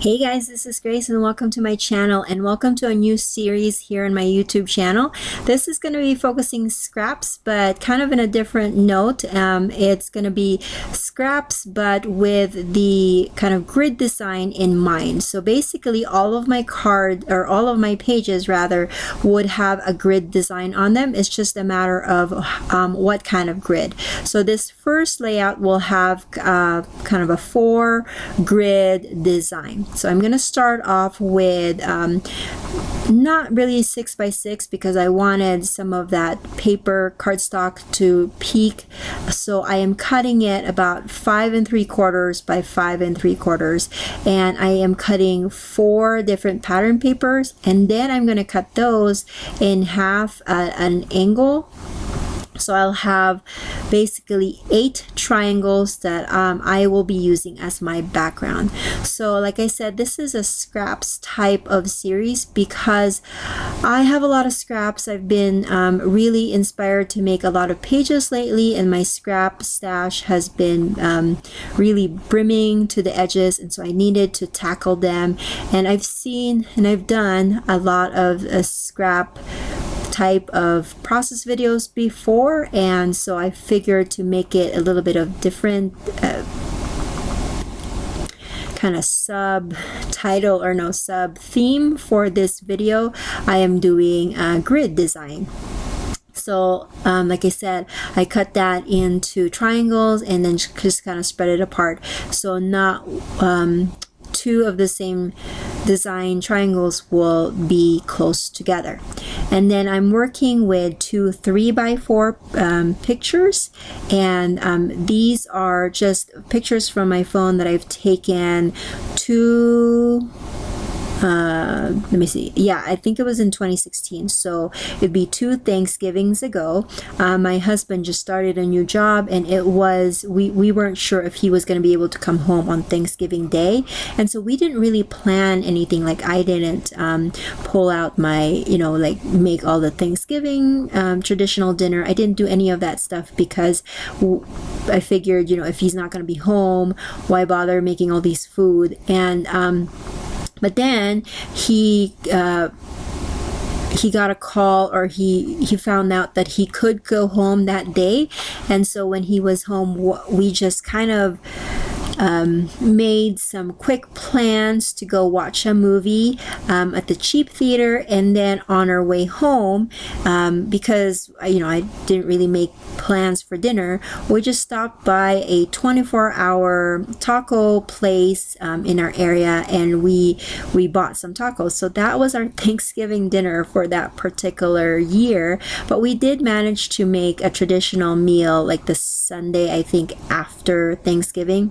Hey guys, this is Grace and welcome to my channel and welcome to a new series here on my YouTube channel. This is going to be focusing scraps but kind of in a different note. It's going to be scraps but with the kind of grid design in mind. So basically all of my all of my pages rather would have a grid design on them. It's just a matter of what kind of grid. So this first layout will have kind of a 4 grid design. So I'm going to start off with not really 6 by 6 because I wanted some of that paper cardstock to peak. So I am cutting it about 5 3/4 by 5 3/4, and I am cutting 4 different pattern papers, and then I'm going to cut those in half at an angle. So I'll have basically 8 triangles that I will be using as my background. So like I said, this is a scraps type of series because I have a lot of scraps. I've been really inspired to make a lot of pages lately, and my scrap stash has been really brimming to the edges, and so I needed to tackle them. And I've seen and I've done a lot of scrap type of process videos before, and so I figured to make it a little bit of different kind of subtitle or no sub theme for this video. I am doing grid design. So like I said, I cut that into triangles and then just kind of spread it apart, so not 2 of the same design triangles will be close together. And then I'm working with 2 3 by 4 pictures, and these are just pictures from my phone that I've taken let me see. Yeah, I think it was in 2016. So it'd be 2 Thanksgivings ago. My husband just started a new job, and it was we weren't sure if he was going to be able to come home on Thanksgiving Day, and so we didn't really plan anything. Like I didn't pull out my like make all the Thanksgiving traditional dinner. I didn't do any of that stuff because I figured if he's not going to be home, why bother making all these food? And but then he got a call, or he found out that he could go home that day, and so when he was home, we just kind of made some quick plans to go watch a movie at the cheap theater, and then on our way home, because I didn't really make plans for dinner, we just stopped by a 24-hour taco place in our area, and we bought some tacos. So that was our Thanksgiving dinner for that particular year. But we did manage to make a traditional meal like the Sunday, I think, after Thanksgiving,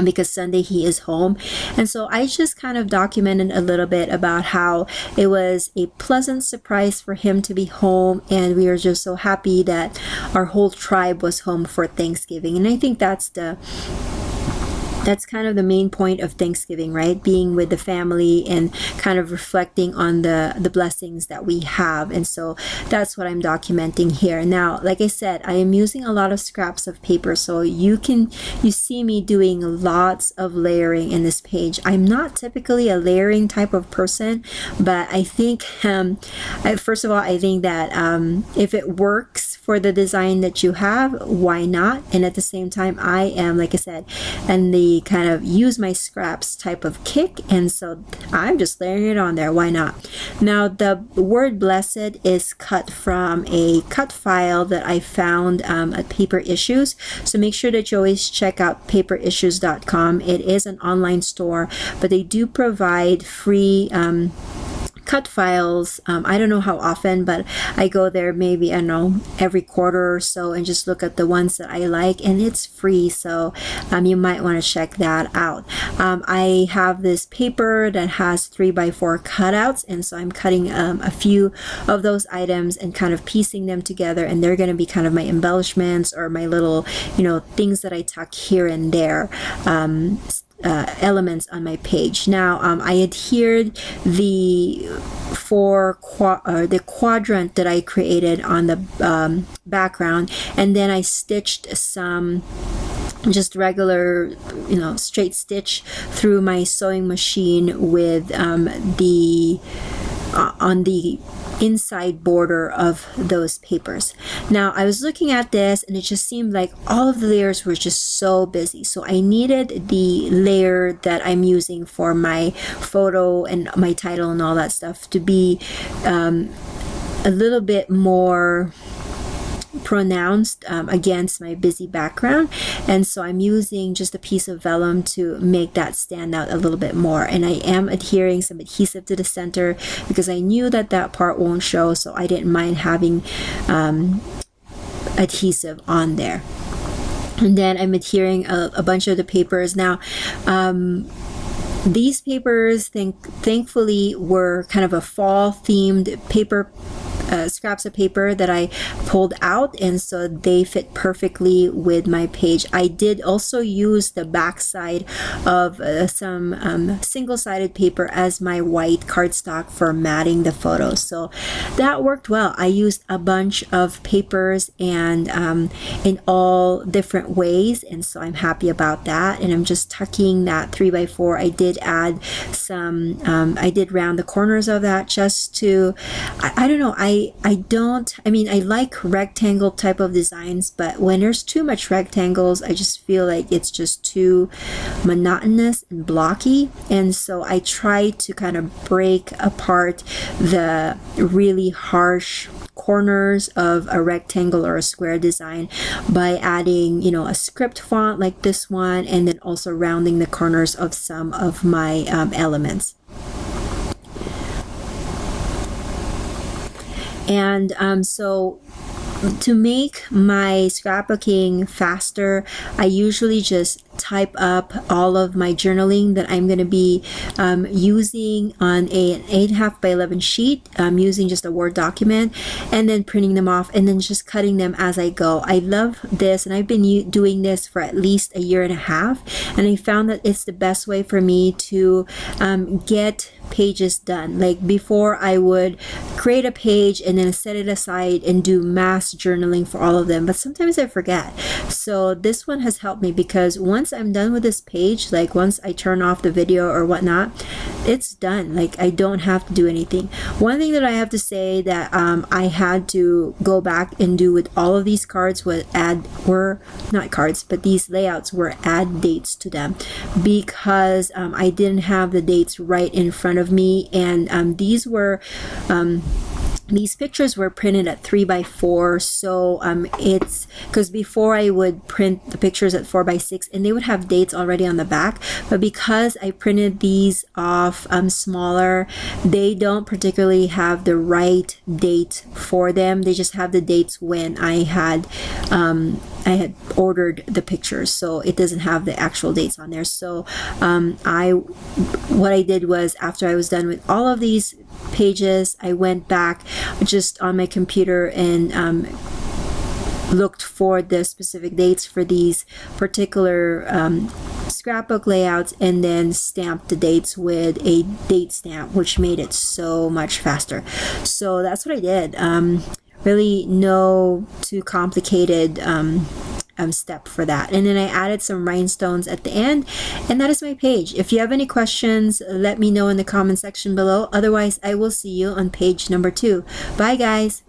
because Sunday he is home. And so I just kind of documented a little bit about how it was a pleasant surprise for him to be home, and we were just so happy that our whole tribe was home for Thanksgiving. And I think that's kind of the main point of Thanksgiving, right? Being with the family and kind of reflecting on the blessings that we have. And so that's what I'm documenting here. Now, like I said, I am using a lot of scraps of paper, so you see me doing lots of layering in this page. I'm not typically a layering type of person, but I think first of all, I think that if it works for the design that you have, why not? And at the same time, I am, like I said, and the kind of use my scraps type of kick, and so I'm just layering it on there. Why not? Now the word blessed is cut from a cut file that I found at Paper Issues, so make sure that you always check out paperissues.com. It is an online store, but they do provide free cut files. I don't know how often, but I go there maybe, I don't know, every quarter or so, and just look at the ones that I like, and it's free, so you might want to check that out. I have this paper that has 3 by 4 cutouts, and so I'm cutting a few of those items and kind of piecing them together, and they're going to be kind of my embellishments or my little things that I tuck here and there, elements on my page. Now I adhered the quadrant that I created on the background, and then I stitched some just regular, you know, straight stitch through my sewing machine with the on the inside border of those papers. Now I was looking at this and it just seemed like all of the layers were just so busy, so I needed the layer that I'm using for my photo and my title and all that stuff to be a little bit more pronounced against my busy background, and so I'm using just a piece of vellum to make that stand out a little bit more. And I am adhering some adhesive to the center because I knew that that part won't show, so I didn't mind having adhesive on there. And then I'm adhering a bunch of the papers. Now these papers thankfully were kind of a fall themed paper, scraps of paper that I pulled out, and so they fit perfectly with my page. I did also use the back side of some single-sided paper as my white cardstock for matting the photos, so that worked well. I used a bunch of papers and in all different ways, and so I'm happy about that. And I'm just tucking that 3x4. I did add some I did round the corners of that just to, I don't know, I mean, I like rectangle type of designs, but when there's too much rectangles, I just feel like it's just too monotonous and blocky. And so I try to kind of break apart the really harsh corners of a rectangle or a square design by adding, you know, a script font like this one, and then also rounding the corners of some of my elements. And so to make my scrapbooking faster, I usually just type up all of my journaling that I'm going to be using on an 8.5 by 11 sheet, using just a Word document, and then printing them off and then just cutting them as I go. I love this, and I've been doing this for at least a year and a half, and I found that it's the best way for me to get pages done. Like before, I would create a page and then set it aside and do mass journaling for all of them, but sometimes I forget. So this one has helped me, because once I'm done with this page, like once I turn off the video or whatnot, it's done. Like I don't have to do anything. One thing that I have to say that I had to go back and do with all of these cards were not cards, but these layouts were add dates to them, because I didn't have the dates right in front of me, and these pictures were printed at 3x4, so it's because before I would print the pictures at 4x6 and they would have dates already on the back, but because I printed these off smaller, they don't particularly have the right date for them. They just have the dates when I had ordered the pictures, so it doesn't have the actual dates on there. So what I did was, after I was done with all of these pages, I went back just on my computer and looked for the specific dates for these particular scrapbook layouts, and then stamped the dates with a date stamp, which made it so much faster. So that's what I did. Really no too complicated step for that. And then I added some rhinestones at the end, and that is my page. If you have any questions, let me know in the comment section below. Otherwise, I will see you on page number 2. Bye guys.